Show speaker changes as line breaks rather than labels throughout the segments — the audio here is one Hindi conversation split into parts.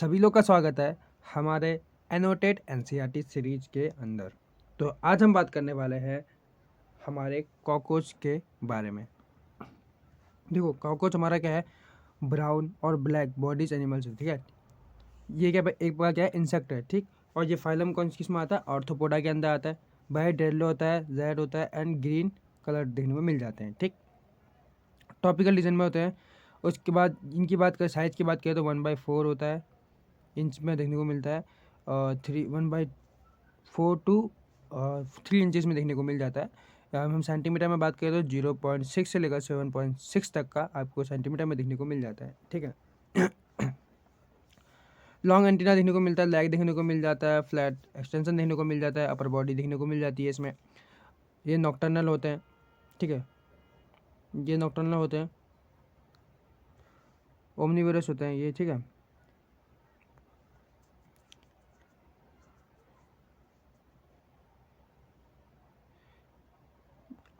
सभी लोग का स्वागत है हमारे एनोटेट एनसीईआरटी सीरीज के अंदर। तो आज हम बात करने वाले हैं हमारे कॉकरोच के बारे में। देखो, कॉकरोच हमारा क्या है, ब्राउन और ब्लैक बॉडीज एनिमल्स है, ठीक है। ये क्या एक प्रकार क्या है, इंसेक्ट है, ठीक। और ये फाइलम कौन सी किस्म आता है, ऑर्थोपोडा के अंदर आता है। बाय डेल्लो होता है, जेड होता है एंड ग्रीन कलर देखने को मिल जाते हैं, ठीक। टॉपिकल रीजन में होते हैं। उसके बाद इनकी बात करें, साइज की बात करें तो 1/4 होता है इंच में देखने को मिलता है, और 1/4 टू 3 इंचेस में देखने को मिल जाता है। हम सेंटीमीटर में बात करें तो 0.6 से लेकर 7.6 तक का आपको सेंटीमीटर में देखने को मिल जाता है, ठीक है। लॉन्ग एंटीना देखने को मिलता है, लेग देखने को मिल जाता है, फ्लैट एक्सटेंशन देखने को मिल जाता है, अपर बॉडी देखने को मिल जाती है इसमें। ये नॉक्टर्नल होते हैं, ठीक है। ये नॉक्टर्नल होते हैं, ओमनीवरस होते हैं ये, ठीक है।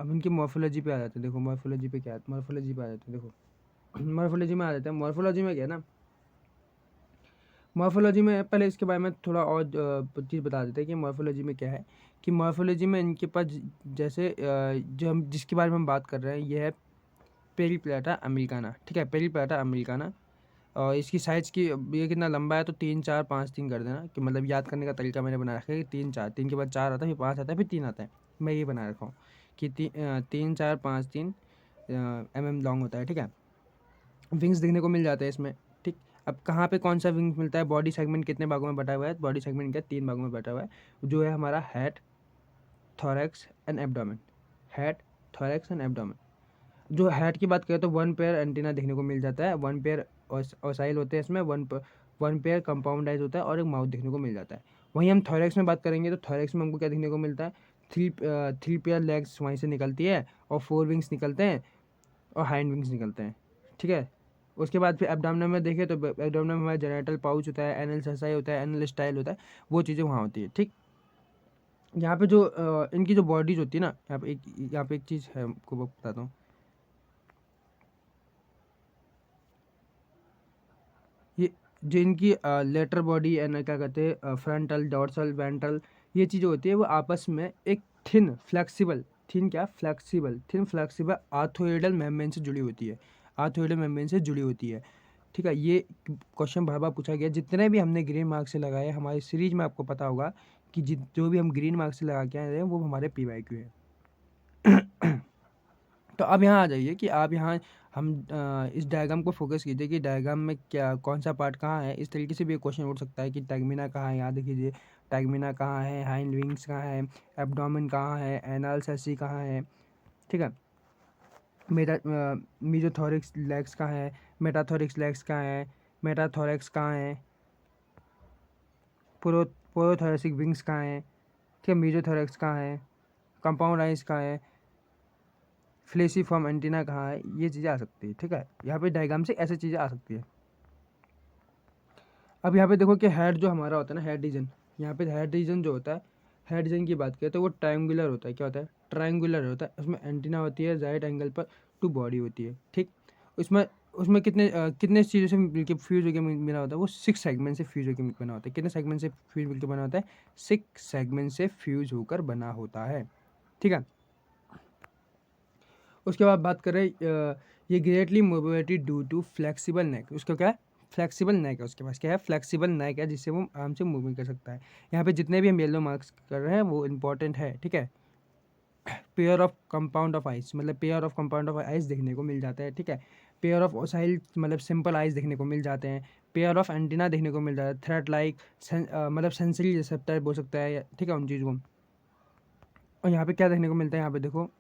अब इनकी मॉर्फोलॉजी पे आ जाते हैं। देखो मॉर्फोलॉजी पे क्या है, मॉर्फोलॉजी पे आ जाते हैं। देखो मॉर्फोलॉजी में आ जाते हैं। मॉर्फोलॉजी में क्या है ना, मॉर्फोलॉजी में पहले इसके बारे में थोड़ा और चीज़ बता देते हैं कि मॉर्फोलॉजी में क्या है। कि मॉर्फोलॉजी में इनके पास जैसे जो हम जिसके बारे में हम बात कर रहे हैं, ये है पेरिप्लैटा अमेरिकाना, ठीक है। पेरिप्लैटा अमेरिकाना। और इसकी साइज़ की, ये कितना लंबा है तो 3 4 5 3 कर देना, कि मतलब याद करने का तरीका मैंने बना रखा है कि 3 4, 3 के बाद 4 आता है, फिर 5 आता है, फिर 3 आता है। मैं ये बना रखा हूँ कि 3 4 5 3 लॉन्ग होता है, ठीक है। विंग्स देखने को मिल जाते हैं इसमें, ठीक। अब कहाँ पे कौन सा विंग मिलता है, बॉडी सेगमेंट कितने भागों में बटा हुआ है, बॉडी सेगमेंट क्या 3 भागों में बटा हुआ है, जो है हमारा head, thorax and abdomen. Head, thorax and abdomen. जो हेड की बात करें तो 1 पेयर एंटीना देखने को मिल जाता है, 1 पेयर ओसाइल होते हैं इसमें, 1 पेयर कंपाउंडाइज होता है, और एक माउथ देखने को मिल जाता है। वहीं हम थोरैक्स में बात करेंगे तो थोरैक्स में हमको क्या देखने को मिलता है, थ्री पेयर लेग्स वहीं से निकलती है, और 4 विंग्स निकलते हैं, और हाइंड विंग्स निकलते हैं, ठीक है। उसके बाद फिर एब्डोमेन में देखें तो एब्डोमेन में हमारा जेनिटल पाउच होता है, एनल ससाई होता है, एनल स्टाइल होता है, वो चीज़ें वहाँ होती है, ठीक। यहाँ पे जो इनकी जो बॉडीज होती है ना, यहाँ पे एक चीज़ है आपको बताता हूँ। ये जो इनकी लेटर बॉडी एंड क्या कहते हैं, फ्रंटल, डॉर्सल, वेंट्रल, ये चीज़ें होती है वो आपस में एक थिन फ्लेक्सिबल आर्थोइडल मेम्ब्रेन से जुड़ी होती है, आर्थोइडल मेम्ब्रेन से जुड़ी होती है, ठीक है। ये क्वेश्चन बार बार पूछा गया, जितने भी हमने ग्रीन मार्क से लगाए हमारी सीरीज में, आपको पता होगा कि जो भी हम ग्रीन मार्क से लगा के आए हैं वो हमारे PYQ है। तो अब यहाँ आ जाइए कि आप यहाँ हम इस डायग्राम को फोकस कीजिए कि डायग्राम में क्या कौन सा पार्ट कहाँ है। इस तरीके से भी एक क्वेश्चन उठ सकता है कि टैगमिना कहाँ है, यहाँ देखिए टैगमिना कहाँ है, हाइंड विंग्स कहाँ है, एब्डोमेन कहाँ है, एनल सैसी कहाँ है, ठीक है। मीजोथोरिक्स लेग्स कहाँ है, मेटाथोरिक्स लेग्स कहाँ है, मेटाथोरेक्स कहाँ है, पोरोथोरेसिक विंग्स कहाँ है, ठीक है। मीजोथोरेक्स कहाँ है, कंपाउंड आइज कहाँ है, फ्लेसिफॉर्म एंटीना कहाँ है, ये चीज़ें आ सकती है, ठीक है। यहाँ पे डायग्राम से ऐसी चीज़ें आ सकती है। अब यहाँ पे देखो कि हेड जो हमारा होता है ना, हेड रीजन, यहाँ पे हेड रीजन जो होता है, हेड रीजन की बात करें तो वो ट्रायंगुलर होता है। क्या होता है, ट्रायंगुलर होता है। उसमें एंटीना होती है, राइट एंगल पर 2 बॉडी होती है, ठीक। उसमें उसमें कितने चीज़ों से मिलकर फ्यूज होकर बना होता है, वो 6 सेगमेंट से फ्यूज होकर बना होता है। कितने सेगमेंट से फ्यूज होकर बना होता है, 6 सेगमेंट से फ्यूज होकर बना होता है, ठीक है। उसके बाद बात करें ये greatly mobility due to flexible neck. उसका क्या है, फ्लेक्सिबल नेक है, उसके पास क्या है, फ्लेक्सिबल नेक है, जिससे वो आराम से मूवमेंट कर सकता है। यहाँ पे जितने भी हम येलो मार्क्स कर रहे हैं वो इंपॉर्टेंट है, ठीक है। Pair of compound of eyes, मतलब pair of compound of eyes देखने को मिल जाता है, ठीक है। पेयर ऑफ ओसाइल मतलब सिंपल आइज देखने को मिल जाते हैं। पेयर ऑफ एंटीना देखने को मिल जाता है, थ्रेड लाइक मतलब सेंसरी रिसेप्टर बोल सकता है, ठीक है, उन चीज़ों को। और यहाँ पे क्या देखने को मिलता है, यहाँ पे देखो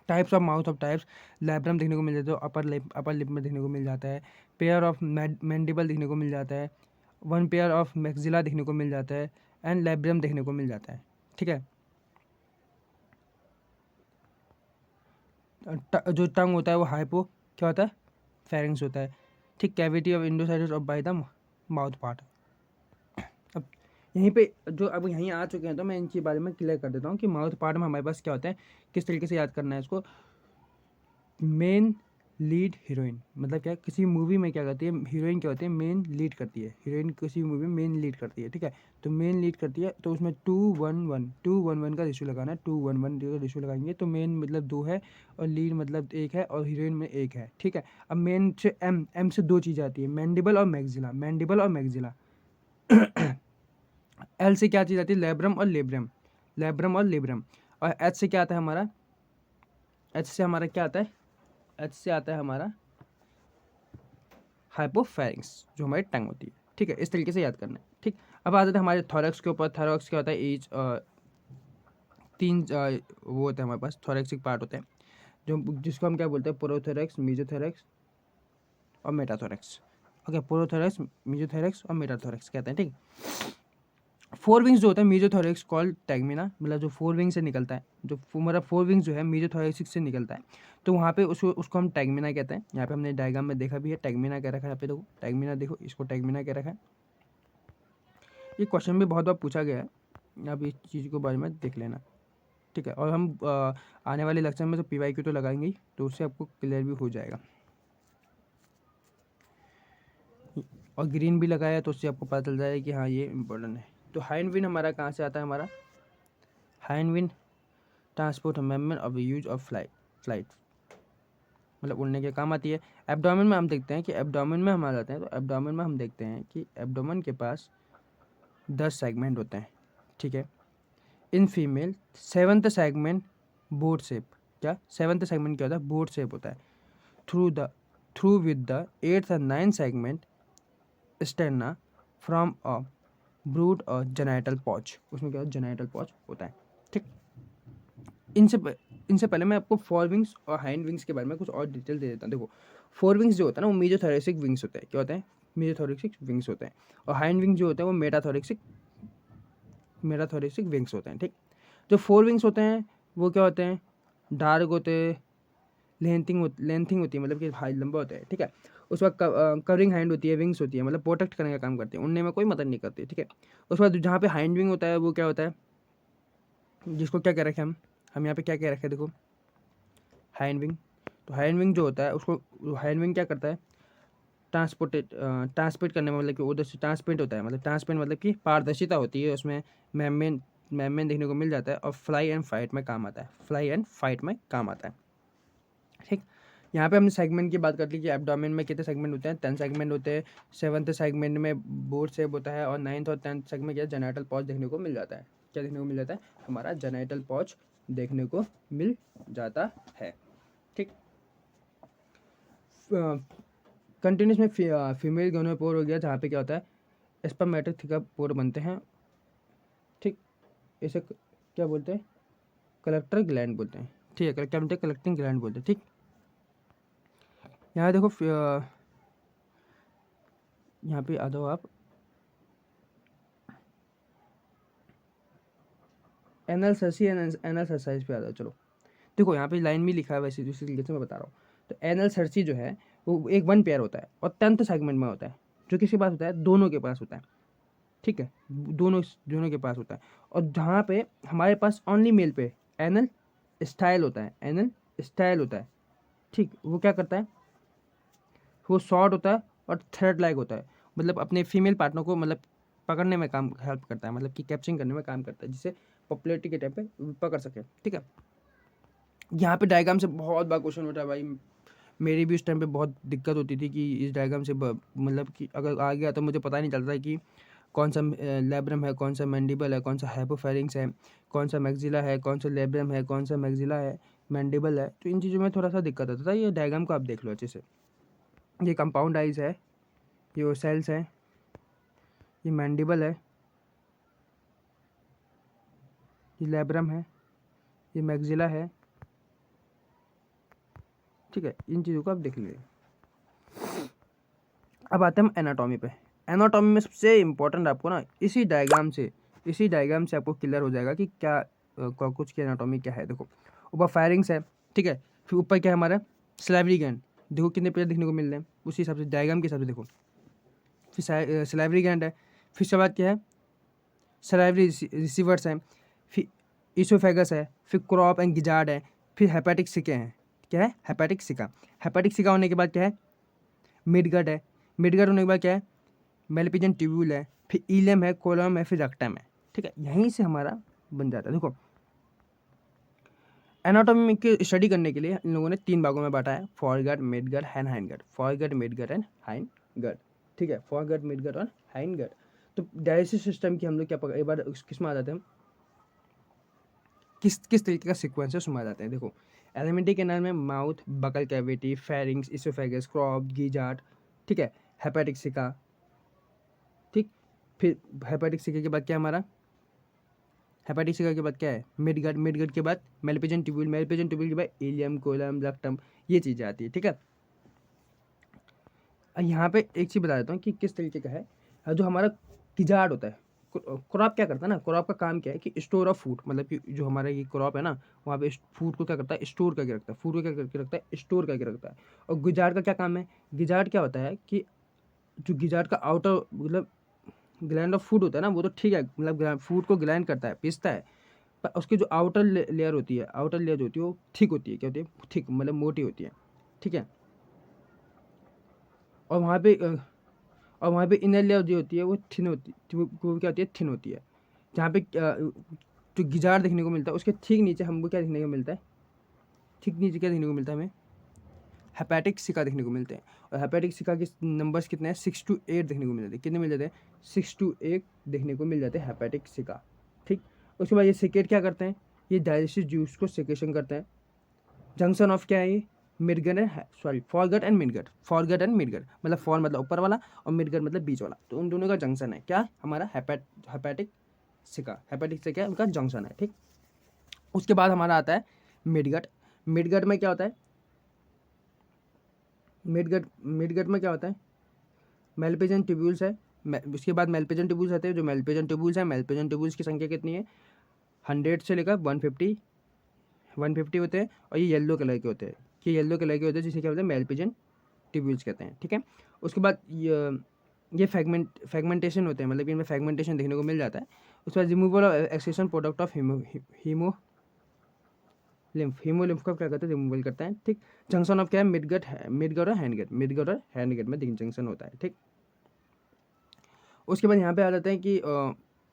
types of mouth of types, labrum देखने को मिल जाता है, अपर लिप में देखने को मिल जाता है। पेयर ऑफ मैंडिबल देखने को मिल जाता है, 1 पेयर ऑफ मैक्सिला देखने को मिल जाता है, एंड लैब्रम देखने को मिल जाता है, ठीक है। जो टंग होता है वो हाइपो क्या होता है, फेरिंग्स होता है, ठीक। Cavity of endocytosis of by the mouth part. अब यहीं पे जो अब यहीं आ चुके हैं तो मैं इनके बारे में क्लियर कर देता हूँ कि माउथ पार्ट में हमारे पास क्या होता है, किस तरीके से याद करना है इसको। मेन लीड हीरोइन, मतलब क्या, किसी मूवी में क्या करती है हीरोइन, क्या होती है मेन लीड करती है, हीरोइन किसी मूवी में मेन लीड करती है, ठीक है। तो मेन लीड करती है तो उसमें 2:1 का रेशियो लगाना है, 2:1 का रेशियो लगाएंगे तो मेन मतलब 2 है और लीड मतलब 1 है और हीरोइन में 1 है, ठीक है। अब मेन से एम से 2 चीज़ें आती है, मैंडिबल और मैक्सिला, मैंडिबल और मैक्सिला। एल से क्या चीज़ आती है, लेब्रम और लेब्रम, लेब्रम और लेब्रम। और एच से क्या आता है हमारा, एच से हमारा क्या आता है, एच से आता है हमारा हाइपोफैरिंक्स, जो हमारी टंग होती है, ठीक है। इस तरीके से याद करना है, ठीक। अब आ जाते हैं हमारे थोरैक्स के ऊपर। थोरैक्स क्या होता है, ईच 3 वो होते हैं हमारे पास, थोरैक्सिक पार्ट होते हैं, जो जिसको हम क्या बोलते हैं, प्रोथोरैक्स, मेसोथोरैक्स और मेटाथोरैक्स। ओके, प्रोथोरैक्स, मेसोथोरैक्स और मेटाथोरैक्स कहते हैं, ठीक। 4 विंग्स जो होता है मेसोथोरैक्स कॉल्ड टैगमिना, मतलब जो 4 विंग से निकलता है, जो हमारा 4 विंग्स जो है मेसोथोरैक्स से निकलता है, तो वहाँ पे उसको हम टैगमिना कहते हैं। यहाँ पे हमने डायग्राम में देखा भी है, टैगमिना कह रखा है, यहाँ पे देखो टैगमिना, देखो इसको टैगमिना कह रखा है। ये क्वेश्चन भी बहुत बार पूछा गया है, आप इस चीज़ के बारे में देख लेना, ठीक है। और हम आने वाले लेक्चर में तो PYQ तो लगाएंगे ही, तो उससे आपको क्लियर भी हो जाएगा। और ग्रीन भी लगाया तो उससे आपको पता चल जाएगा कि हाँ ये इम्पोर्टेंट है। तो हाइंड विंड हमारा कहाँ से आता है, हमारा hind wind transport member of use of flight, मतलब उड़ने के काम आती है। एब्डोमेन में हम देखते हैं कि एब्डोमेन में हम आ जाते हैं, तो एब्डोमेन में हम देखते हैं कि एब्डोमेन के पास 10 सेगमेंट होते हैं, ठीक है। In female 7th segment boat shape, क्या 7th सेगमेंट क्या होता है, बोट शेप होता है। थ्रू विद द 8th और 9th segment sterna from a brood और जेनाइटल पॉच, उसमें क्या होता है, जेनाइटल पॉच होता है, ठीक। इनसे पहले मैं आपको 4 विंग्स और हाइंड विंग्स के बारे में कुछ और डिटेल दे देता हूँ। देखो 4 विंग्स जो होता है ना, वो मेसोथोरैसिक विंग्स होते हैं, क्या होते हैं, मेसोथोरैसिक विंग्स होते हैं। और हाइंड विंग जो होते हैं वो मेटाथोरैसिक विंग्स होते हैं, ठीक। जो 4 विंग्स होते हैं वो क्या होते हैं, डार्क होते हैं, लेंथिंग होती है, मतलब कि हाई लंबा होता है, ठीक है। उसके बाद कवरिंग हैंड होती है, विंग्स होती है, मतलब प्रोटेक्ट करने का काम करती है, उड़ने में कोई मदद नहीं करती, ठीक है। उसके बाद जहाँ पे हाइंड विंग होता है वो क्या होता है, जिसको क्या कह रखे हम यहाँ पे क्या कह रखे हैं, देखो हाइंड विंग। तो हाइंड विंग जो होता है उसको हाइंड विंग क्या करता है, ट्रांसपोर्ट करने में, मतलब कि उधर से ट्रांसपेरेंट होता है, मतलब ट्रांसपेरेंट मतलब कि पारदर्शिता होती है उसमें, मेम्ब्रेन देखने को मिल जाता है और फ्लाई एंड फाइट में काम आता है, फ्लाई एंड फाइट में काम आता है, ठीक। यहाँ पे हमने सेगमेंट की बात कर ली कि एब्डोमेन में कितने सेगमेंट होते हैं, 10 सेगमेंट होते हैं। 7th सेगमेंट में बोर्ड शेप होता है और 9th और 10th सेगमेंट क्या जेनाइटल पॉच देखने को मिल जाता है, क्या देखने को मिल जाता है, हमारा जेनाइटल पॉच देखने को मिल जाता है, ठीक। कंटिन्यूस में फीमेल गोनोपोर हो गया, जहाँ पे क्या होता है स्पर्मेटोथिका पोर बनते हैं, ठीक। इसे क्या बोलते हैं, कलेक्टर ग्लैंड बोलते हैं, ठीक है, क्या बोलते हैं, कलेक्टिंग ग्लैंड बोलते हैं, ठीक। यहाँ देखो यहाँ पे आ जाओ आप, एनल सर्सी एनल सरसाइज पे आ जाओ, चलो। देखो यहाँ पे लाइन भी लिखा है, वैसे दूसरी तरीके से मैं बता रहा हूँ। तो एनल सर्सी जो है वो एक 1 पेयर होता है और 10th सेगमेंट में होता है, जो किसके पास होता है, दोनों के पास होता है, ठीक है, दोनों के पास होता है। और जहाँ पे हमारे पास ओनली मेल पे एनल स्टाइल होता है, एनल स्टाइल होता है, ठीक। वो क्या करता है, वो शॉर्ट होता है और थ्रेड लाइक होता है, मतलब अपने फीमेल पार्टनर को मतलब पकड़ने में काम हेल्प करता है, मतलब कि कैप्चरिंग करने में काम करता है, जिससे पॉपुलैरिटी के टाइम पे पकड़ सके, ठीक है। यहाँ पे डायग्राम से बहुत बार क्वेश्चन उठा है भाई, मेरी भी उस टाइम पे बहुत दिक्कत होती थी कि इस डायग्राम से मतलब कि अगर आ गया तो मुझे पता नहीं चलता है कि कौन सा लेब्रम है, कौन सा मैंडिबल है, कौन सा हाइपोफैरिंक्स है, कौन सा मैक्सिला है, कौन सा लेब्रम है, कौन सा मैक्सिला है, मैंडिबल है। तो इन चीज़ों में थोड़ा सा दिक्कत आता था। ये डायग्राम को आप देख लो अच्छे से, ये कंपाउंड आइज है, ये ओसेल्स है, ये मैंडिबल है, ये लेब्रम है, ये मैक्सिला है, ठीक है। इन चीज़ों को आप देख लीजिए। अब आते हैं हम एनाटॉमी पे। एनाटॉमी में सबसे इम्पोर्टेंट आपको ना इसी डायग्राम से आपको क्लियर हो जाएगा कि क्या कॉकरोच की एनाटॉमी क्या है। देखो ऊपर फायरिंग्स है, ठीक है, फिर ऊपर क्या है हमारा स्लाइवरी ग्लैंड, देखो कितने पेयर देखने को मिल रहे हैं उसी हिसाब से डायग्राम के हिसाब से देखो। फिर स्लाइवरी ग्लैंड है, फिर उसके बाद क्या है सलाइवरी रिसीवर्स हैं, फिर इसोफेगस है, फिर क्रॉप एंड गिजार्ड है, फिर हेपेटिक सिके हैं, क्या है, हेपेटिक सिका। हेपेटिक सिका होने के बाद क्या है, मिडगट है। मिडगट होने के बाद क्या है, मेलिपिजन ट्यूब्यूल है, फिर इलम है, कोलम है, फिर रक्टम है। ठीक है, यहीं से हमारा बन जाता है। देखो एनाटॉमी की स्टडी करने के लिए इन लोगों ने 3 भागों में बांटा है, foregut, midgut and hindgut. Foregut, midgut and hindgut. ठीक है, फोरगट, मिडगट और हाइंडगट। तो डाइजेस्टिव सिस्टम की हम लोग क्या पकड़, एक बार किस में आ जाते हैं, किस किस तरीके का सीक्वेंस है उसमें आ जाते हैं। देखो एलिमेंट्री कैनाल में mouth, buccal cavity, pharynx, oesophagus, crop, gizzard. ठीक है, हेपेटिक सिका। ठीक, फिर हेपेटिक सिका के बाद क्या हमारा, हेपेटिक सिका के बाद क्या है, मिडगट। मिडगट के बाद मेलिपिजन ट्यूब्यूल। मेलिपिजन ट्यूब्यूल के बाद इलियम, कोलम, रक्टम, ये चीज़ें आती है। ठीक है, यहाँ पे एक चीज़ बता देता हूँ कि किस तरीके का है। जो हमारा गिजार्ड होता है, क्रॉप क्या करता है ना, क्रॉप का काम क्या है कि स्टोर ऑफ फूड, मतलब कि जो हमारा ये क्रॉप है ना, वहाँ पे फूड को क्या करता है, स्टोर करके रखता है। फूड को क्या करके रखता है, स्टोर करके रखता है। और गिजार्ड का क्या काम है, गिजार्ड क्या होता है कि जो गिजार्ड का आउटर मतलब ग्लैंड ऑफ फूड होता है ना, वो तो ठीक है, मतलब फूड को ग्लैंड करता है, पीसता है, पर उसकी जो आउटर लेयर होती है, आउटर लेयर जो होती है वो ठीक होती है, क्या होती है, ठीक मतलब मोटी होती है। ठीक है, और वहाँ पे और वहाँ पे इनर लेयर जो होती है वो थिन होती, वो क्या होती है, थिन होती है। जहाँ पे जो गिजार देखने को मिलता है उसके ठीक नीचे हमको क्या देखने को मिलता है, ठीक नीचे क्या देखने को मिलता है हमें, हेपेटिक सिका देखने को मिलते हैं। और हेपेटिक सिका के नंबर्स कितने हैं, 6 to 8 देखने को मिल जाते हैं। कितने मिल जाते हैं, 6 to 8 देखने को मिल जाते हैं हेपेटिक सिका। ठीक, उसके बाद ये सिकेट क्या करते हैं, ये डाइजेस्टिव जूस को सिकेशन करते हैं। जंक्शन ऑफ क्या है ये, midgut and sorry forgot and midgut. Forgot and midgut मतलब फॉर मतलब ऊपर वाला और मिडगट मतलब बीच वाला, तो उन दोनों का जंक्शन है क्या, हमारा हेपेटिक सिका। हेपेटिक से क्या है, उनका जंक्शन है। ठीक, उसके बाद हमारा आता है मिडगट। मिडगट में क्या होता है, मिडगट मिडगट में क्या होता है, मेलपिजन ट्यूब्यूल्स है। उसके बाद मेलपिजन ट्यूब्यूल्स आते हैं। जो मेलपिजन ट्यूब्यूल्स है, मेलपिजन ट्यूब्यूल्स की संख्या कितनी है, 100 से लेकर 150 होते हैं। और ये येलो कलर के होते हैं, ये येलो कलर के होते हैं, जिसे क्या बोलते हैं, मेलपिजन ट्यूब्यूल्स कहते हैं। ठीक है, उसके बाद ये फ्रेगमेंटेशन होते हैं, मतलब इनमें फ्रेगमेंटेशन देखने को मिल जाता है। उसके बाद removal of excretion product of haemolymph का क्या करते हैं, रिमूवल करता है। ठीक, जंक्शन ऑफ क्या है, मिडगट और हैंडगट। मिडगट और हैंडगट में जंक्शन होता है। ठीक, उसके बाद यहाँ पे आ जाते हैं कि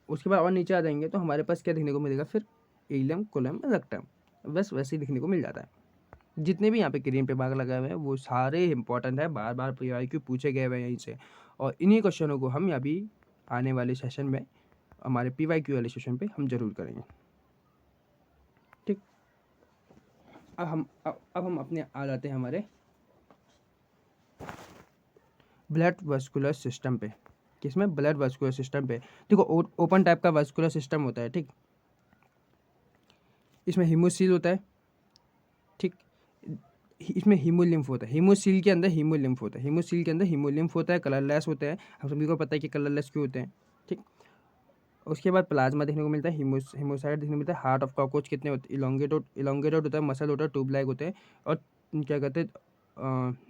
उसके बाद और नीचे आ जाएंगे तो हमारे पास क्या देखने को मिलेगा फिर, इलम, कोलम, रक्टम, बस वैसे ही देखने को मिल जाता है। जितने भी यहाँ पे क्रीम पे भाग लगाए हुए हैं वो सारे इंपॉर्टेंट है, बार बार PYQ पूछे गए हुए हैं यहीं से। और इन्हीं क्वेश्चनों को हम अभी आने वाले सेशन में, हमारे PYQ वाले सेशन पे हम जरूर करेंगे। ठीक, अब हम अपने आ जाते हैं हमारे ब्लड वस्कुलर सिस्टम पे। किसमें, ब्लड वस्कुलर सिस्टम पे। देखो ओपन टाइप का वस्कुलर सिस्टम होता है। ठीक, इसमें हीमोसील होता है। ठीक, इसमें हीमोलिम्फ होता है। हीमोसील के अंदर हीमोलिम्फ होता है, हीमोसील के अंदर हीमोलिम्फ होता है, कलरलेस होते हैं। हम सभी को पता है कि कलरलेस क्यों होते हैं। ठीक, उसके बाद प्लाज्मा देखने को मिलता है, हेमोसाइट देखने को मिलता है। हार्ट ऑफ कॉकरोच कितने होते हैं, इलोंगेटेड होता है, मसल होता है, ट्यूब लाइक होते हैं। और क्या कहते हैं,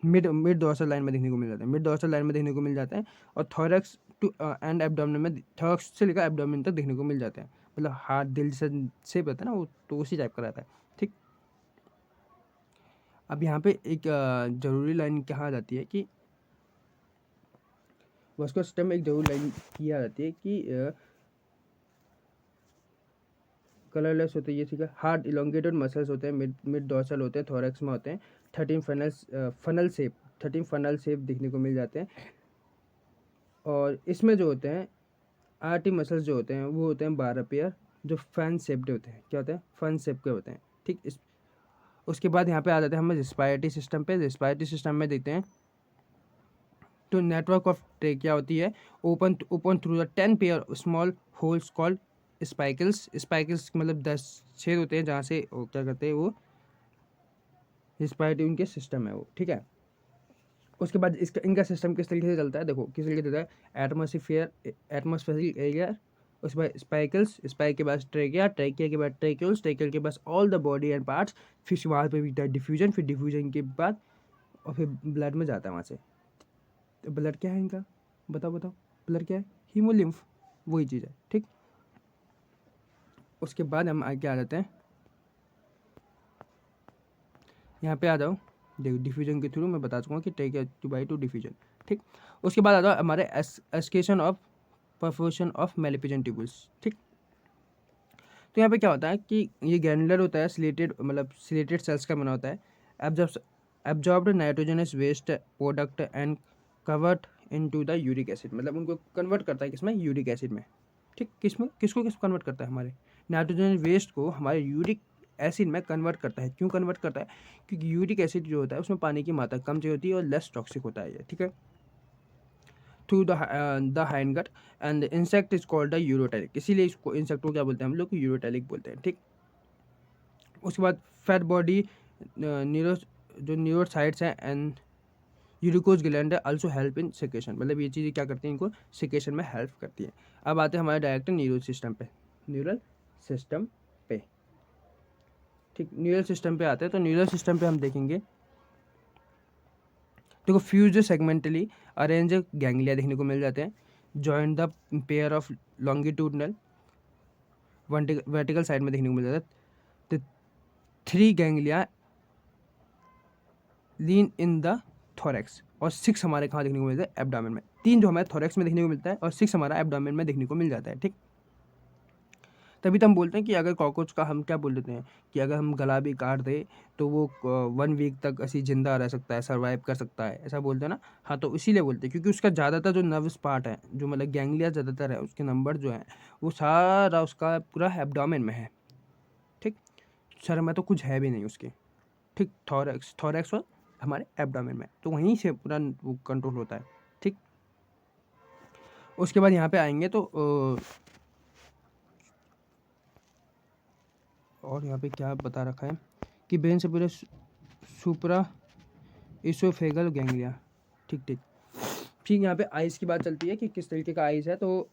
मिड मिड डॉर्सल लाइन में देखने को मिल जाता है, मिड डॉर्सल लाइन में देखने को मिल जाता है। और थोरैक्स टू एंड एब्डोमेन में, थोरैक्स से लेकर एब्डोमेन तक देखने को मिल जाता है। मतलब हार्ट दिल से शेप रहता है ना वो, तो उसी टाइप का रहता है। ठीक, अब यहाँ पे एक ज़रूरी लाइन कहा आ जाती है कि वास्कुलर सिस्टम में एक जरूरी लाइन की आ जाती है कि कलरलेस होते हैं, ये ठीक है। हार्ड इलोंगेटेड मसल्स होते हैं, मिड डॉर्सल होते हैं, थोरैक्स में होते हैं। 13 फनल शेप देखने को मिल जाते हैं। और इसमें जो होते हैं आर्टी मसल्स जो होते हैं वो होते हैं 12 पेयर, जो फैन शेप्ड होते हैं। क्या होते हैं, फैन शेप के होते हैं। ठीक, इस उसके बाद यहाँ पे आ जाते हैं हम रेस्पिरेटरी सिस्टम पे। रेस्पिरेटरी सिस्टम में देखते हैं तो नेटवर्क ऑफ ट्रेकिया होती है, open through the 10 pair small holes called spiracles. Spiracles मतलब 10 छेद होते हैं जहाँ से वो क्या करते हैं, वो रेस्पिरेटरी उनके सिस्टम है वो। ठीक है, उसके बाद इसका इनका सिस्टम किस तरीके से चलता है, देखो किस तरीके से चलता है। एटमोस्फेरिक एरिया, उसके बाद स्पाइकल्स, स्पाइक के बाद ट्रेकिया, ट्रेकिया के बाद ट्रेक्यूल्स, ट्रेक्यूल के बाद all the body and parts, फिर वहाँ पे भी डिफ्यूजन, फिर डिफ्यूजन के बाद और फिर ब्लड में जाता है वहाँ से। तो ब्लड क्या है इनका, बताओ बताओ, ब्लड क्या है, हीमोलिम्फ, वही चीज़ है। ठीक, उसके बाद हम आगे आ जाते हैं यहाँ पे आ जाओ, देखो डिफ्यूजन के थ्रू मैं बता चुका हूँ कि टेक 2/2 डिफ्यूजन, ठीक। उसके बाद आ जाओ हमारे एस्केशन ऑफ परफोरेशन ऑफ मेलिफिसेंट ट्यूबुल्स, ठीक। तो यहाँ पे क्या होता है कि ये ग्रैनुलर होता है, सिलेटेड मतलब सिलेटेड सेल्स का बना होता है, absorbed nitrogenous waste product and covered into the uric acid, मतलब उनको कन्वर्ट करता है किसमें, यूरिक एसिड में, ठीक। किसको कन्वर्ट करता है, हमारे नाइट्रोजन वेस्ट को हमारे यूरिक एसिड में कन्वर्ट करता है। क्यों कन्वर्ट करता है, क्योंकि यूरिक एसिड जो होता है उसमें पानी की मात्रा कम चाहिए होती है और लेस टॉक्सिक होता है ये, ठीक है। Through the hindgut and insect is called the ureotelic, इसीलिए इसको इंसेक्ट को क्या बोलते हैं हम लोग, यूरोटेलिक बोलते हैं, ठीक। उसके बाद फैट बॉडी न्यूरो जो न्यूरोसाइट्स हैं एंड यूरिकोज ग्लैंड है आल्सो हेल्प इन सिकेशन, मतलब ये चीज़ें क्या करती हैं, इनको सिकेशन में हेल्प करती हैं। अब आते हैं हमारे डायरेक्ट न्यूरल सिस्टम पे, न्यूरल सिस्टम पे, ठीक। न्यूरल सिस्टम पे आते हैं, तो न्यूरल सिस्टम पे हम देखेंगे, देखो फ्यूज सेगमेंटली अरेंज गैंग्लिया देखने को मिल जाते हैं, joint the pair of longitudinal vertical side में देखने को मिल जाता है। तो 3 ganglia lean in the thorax और 6 हमारे कहाँ देखने को मिलता है, एब्डोमेन में। 3 जो हमारे थोरैक्स में देखने को मिलता है और 6 हमारा एब्डोमेन में देखने को मिल जाता है, ठीक। तभी तो हम बोलते हैं कि अगर कॉकरोच का हम क्या बोल देते हैं कि अगर हम गला भी काट दे तो वो 1 वीक तक ऐसी जिंदा रह सकता है, सर्वाइव कर सकता है, ऐसा बोलते हैं ना। हाँ, तो इसीलिए बोलते हैं क्योंकि उसका ज़्यादातर जो नर्वस पार्ट है, जो मतलब गैंग्लिया ज़्यादातर है, उसके नंबर जो है वो सारा उसका पूरा एब्डोमेन में है, ठीक। सर में तो कुछ है भी नहीं उसके, ठीक। थोरैक्स और हमारे एब्डोमेन में, तो वहीं से पूरा वो कंट्रोल होता है, ठीक। उसके बाद यहाँ पे आएंगे तो और यहाँ पे क्या बता रखा है कि ब्रेन से पूरे सुपरा इसोफेगल गैंग्लिया, ठीक ठीक ठीक। यहाँ पे आइस की बात चलती है कि किस तरीके का आइस है, तो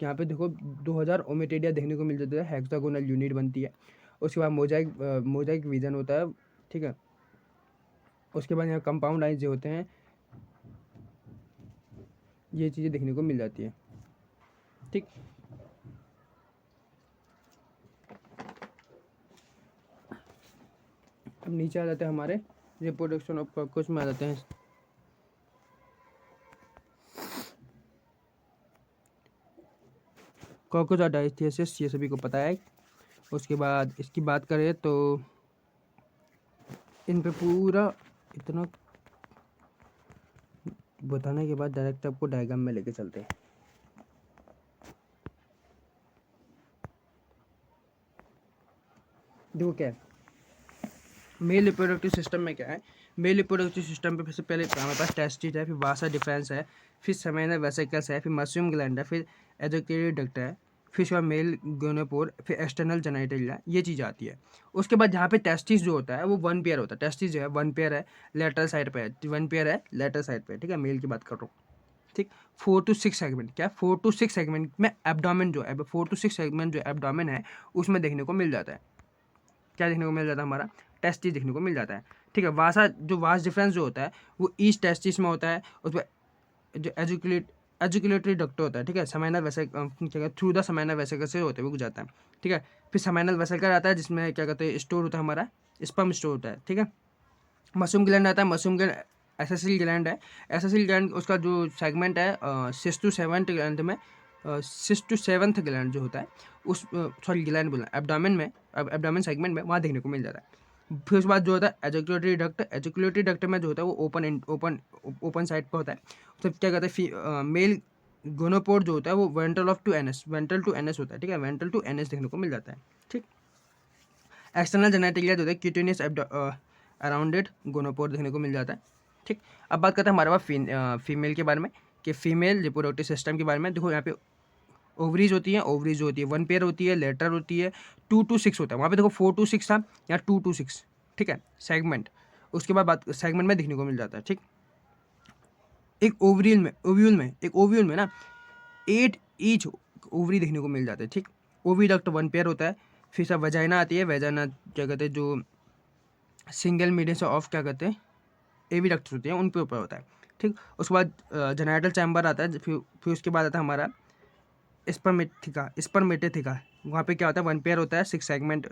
यहाँ पे देखो 2000 ओमेटेडिया देखने को मिल जाता है, हेक्सागोनल यूनिट बनती है। उसके बाद मोजाइक विजन होता है, ठीक है। उसके बाद यहाँ कंपाउंड आइस जो होते हैं, ये चीज़ें देखने को मिल जाती है, ठीक। अब नीचे आ जाते हैं हमारे रिप्रोडक्शन ऑफ कॉकरोच में आ जाते हैं। कॉकरोच और डायथियसिस, ये सभी को पता है। उसके बाद इसकी बात करें तो इन पे पूरा इतना बताने के बाद डायरेक्ट आपको डायग्राम में लेके चलते हैं। देखो क्या है मेल रिप्रोडक्टिव सिस्टम में, क्या है मेल रिप्रोडक्टिव सिस्टम पे सबसे पहले हमारे पास टेस्टिस है, फिर वासा डिफरेंस है, फिर सेमिनल वेसिकल्स है, फिर मस्यूम ग्लैंड है, फिर एजुकेटेड डक्ट है, फिर उसके बाद मेल गोनोपोर, फिर एक्सटर्नल जेनिटलिया, ये चीज़ आती है। उसके बाद जहाँ पे टेस्टिस जो होता है वो 1 पेयर होता है, टेस्टिस जो है 1 पेयर है, लेटरल साइड पे है 1 पेयर है, लेटरल साइड पे, ठीक है। मेल की बात कर रहा हूँ, ठीक। 4 to 6 सेगमेंट, क्या 4 to 6 सेगमेंट में एब्डोमेन जो है, 4 to 6 सेगमेंट जो एब्डोमेन है उसमें देखने को मिल जाता है। क्या देखने को मिल जाता है, हमारा टेस्टिस देखने को मिल जाता है, ठीक है। वास डिफरेंस जो होता है वो ईस्ट टेस्टिस में होता है। उसमें जो एजुकुलेटरी डक्ट होता है, ठीक है, seminal vesicle through the seminal vesicle से होते हुए गुजरता जाता है, ठीक है। फिर सेमिनल वेसिकल आता है जिसमें क्या कहते हैं स्टोर होता है, हमारा स्पर्म स्टोर होता है, ठीक है। मशरूम ग्लैंड आता है, मशरूम ग्लैंड एसेसिल ग्लैंड है। एसेसिल ग्लैंड उसका जो सेगमेंट है 6 to 7 ग्लैंड में 6 to 7th ग्लैंड जो होता है उस सॉरी ग्लैंड बोला एब्डोमेन में, एब्डोमेन सेगमेंट में वहाँ देखने को मिल जाता है। फिर उसके बाद जो होता है एजुकुलेटरी डक्ट में जो होता है वो ओपन साइड पर होता है। तो क्या कहते हैं मेल गोनोपोड जो होता है वो वेंट्रल टू एनएस होता है, ठीक है, वेंट्रल टू एनएस देखने को मिल जाता है, ठीक। एक्सटर्नल जेनेटिलिया जो होता है क्यूटेनियस अराउंडेड गोनोपोड देखने को मिल जाता है, ठीक। अब बात करते हैं हमारे पास फीमेल के बारे में कि फीमेल रिप्रोडक्टिव सिस्टम के बारे में। देखो यहाँ पे ओवरीज होती है, 1 पेयर होती है, लेटर होती है, 2 to 6 होता है। वहाँ पे देखो 4 to 6 था, यहाँ 2 to 6, ठीक है, सेगमेंट। उसके बाद बात सेगमेंट में देखने को मिल जाता है, ठीक। एक ओव्यूल में ना 8 ईच ओवरी देखने को मिल जाते हैं, ठीक। ओविडक्ट 1 पेयर होता है। फिर सब वजाइना आती है, वजाइना क्या कहते हैं जो सिंगल मीडियम से ऑफ क्या कहते हैं एविडक्ट्स होती हैं उन पे ऊपर होता है, ठीक। उसके बाद जेनाइटल चैम्बर आता है, फिर उसके बाद आता है हमारा स्पर्मेटेथिका वहाँ पे क्या होता है, 1 पेयर होता है, 6 सेगमेंट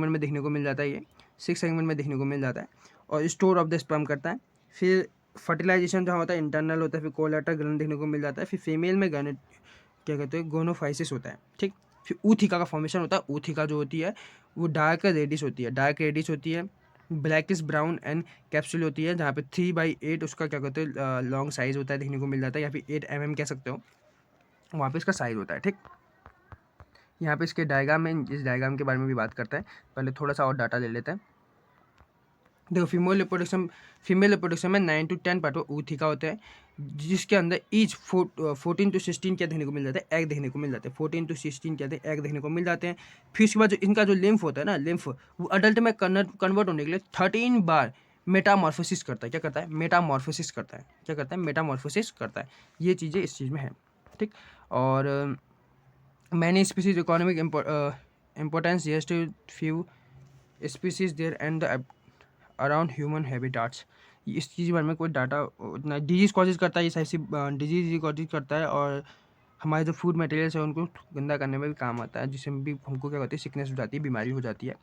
में देखने को मिल जाता है, ये 6 सेगमेंट में देखने को मिल जाता है। और स्टोर ऑफ द स्पर्म करता है। फिर फर्टिलाइजेशन जहाँ होता है इंटरनल होता है, फिर कोलेटरल ग्लैंड देखने को मिल जाता है। फिर फीमेल में क्या कहते हैं, गोनोफाइसिस होता है, ठीक। फिर ऊथिका का फॉर्मेशन होता है। ऊथिका जो होती है वो डार्क रेडिश होती है, ब्लैकिश ब्राउन एंड कैप्सूल होती है, जहाँ पे 3/8 उसका क्या कहते हैं लॉन्ग साइज होता है, देखने को मिल जाता है, या फिर 8 mm कह सकते हो, वहाँ पे इसका साइज होता है, ठीक। यहाँ पे इसके डायग्राम में, इस डायग्राम के बारे में भी बात करते हैं। पहले थोड़ा सा और डाटा ले लेते हैं। देखो फीमेल रिप्रोडक्शन में 9 to 10 पार्ट ऊथिका होते हैं, जिसके अंदर ईच 14 to 16 क्या देखने को मिल जाता है, एग देखने को मिल जाते हैं। 14 to 16 क्या एग देखने को मिल जाते हैं। फिर उसके बाद जो इनका जो लिम्फ होता है ना, लिम्फ वो अडल्ट में कन्वर्ट होने के लिए 13 बार मेटामॉर्फोसिस करता है। क्या करता है, मेटामॉर्फोसिस करता है। क्या करता है, मेटामॉर्फोसिस करता है। ये चीज़ें इस चीज़ में है, ठीक। और many species economic importance, yes to few species there and around human habitats. इस चीज़ के बारे में कोई डाटा उतना, डिजीज़ कॉजेज करता है, ये ऐसी डिजीज़ कॉजेज करता है, और हमारे जो फूड मटेरियल्स है उनको गंदा करने में भी काम आता है, जिससे भी हमको क्या होती है, सिकनेस हो जाती है, बीमारी हो जाती है।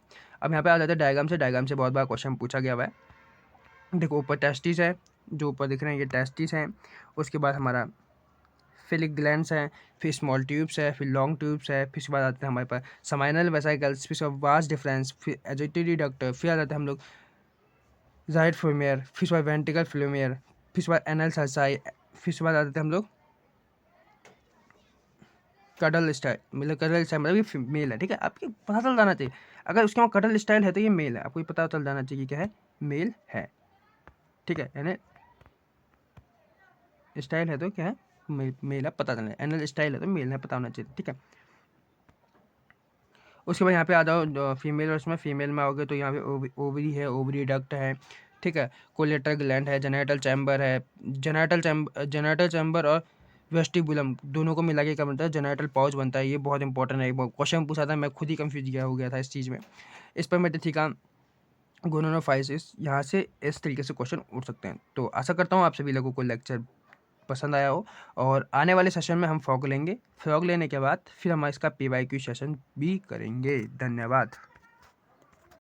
अब यहाँ पे आ जाता है डायग्राम से बहुत बार क्वेश्चन पूछा गया हुआ है। देखो ऊपर टेस्टिस है, जो ऊपर दिख रहे हैं ये टेस्टिस हैं। उसके बाद हमारा फेलिक ग्लैंड्स हैं, फिर स्मॉल ट्यूब्स है, फिर लॉन्ग ट्यूब्स है, फिर उसके बाद आते हैं हमारे पास समाइनल वेसिकल्स, फिर वास्ट डिफरेंस, फिर एजिटेटरी डक्ट, फिर आ जाते हैं हम लोग जाइड फ्लोमेयर, फिर उसके बाद वेंट्रिकल फ्लोमेयर, फिर उसके बाद एनल सर्साई, फिर उसके बाद आ जाते हैं हम लोग कडल स्टाइल, मतलब ये मेल है, ठीक है। आपको पता चल जाना चाहिए, अगर उसके वहाँ कडल स्टाइल है तो ये मेल है, आपको ये पता चल जाना चाहिए क्या है, मेल है, ठीक है। यानी स्टाइल है तो क्या है, मेल है, पता चलना। एनल स्टाइल है तो मेल है, पता होना चाहिए, ठीक है। उसके बाद यहाँ पे आ जाओ फीमेल, और उसमें फीमेल में आओगे तो यहाँ पे ओवरी है, ओवरी डक्ट है, ठीक है। कोलेटरल ग्लैंड है, जेनाइटल चैम्बर और वेस्टिबुलम दोनों को मिला के क्या बनता है, जेनाइटल पाउच बनता है। ये बहुत इंपॉर्टेंट है, क्वेश्चन पूछा था, मैं खुद ही कंफ्यूज हो गया था इस चीज़ में। इस पर मैं थी का गोनोफाइसिस, यहाँ से इस तरीके से क्वेश्चन उठ सकते हैं। तो आशा करता हूँ आप सभी लोगों को लेक्चर पसंद आया हो, और आने वाले सेशन में हम फ्रॉग लेंगे। फ्रॉग लेने के बाद फिर हम इसका PYQ सेशन भी करेंगे। धन्यवाद।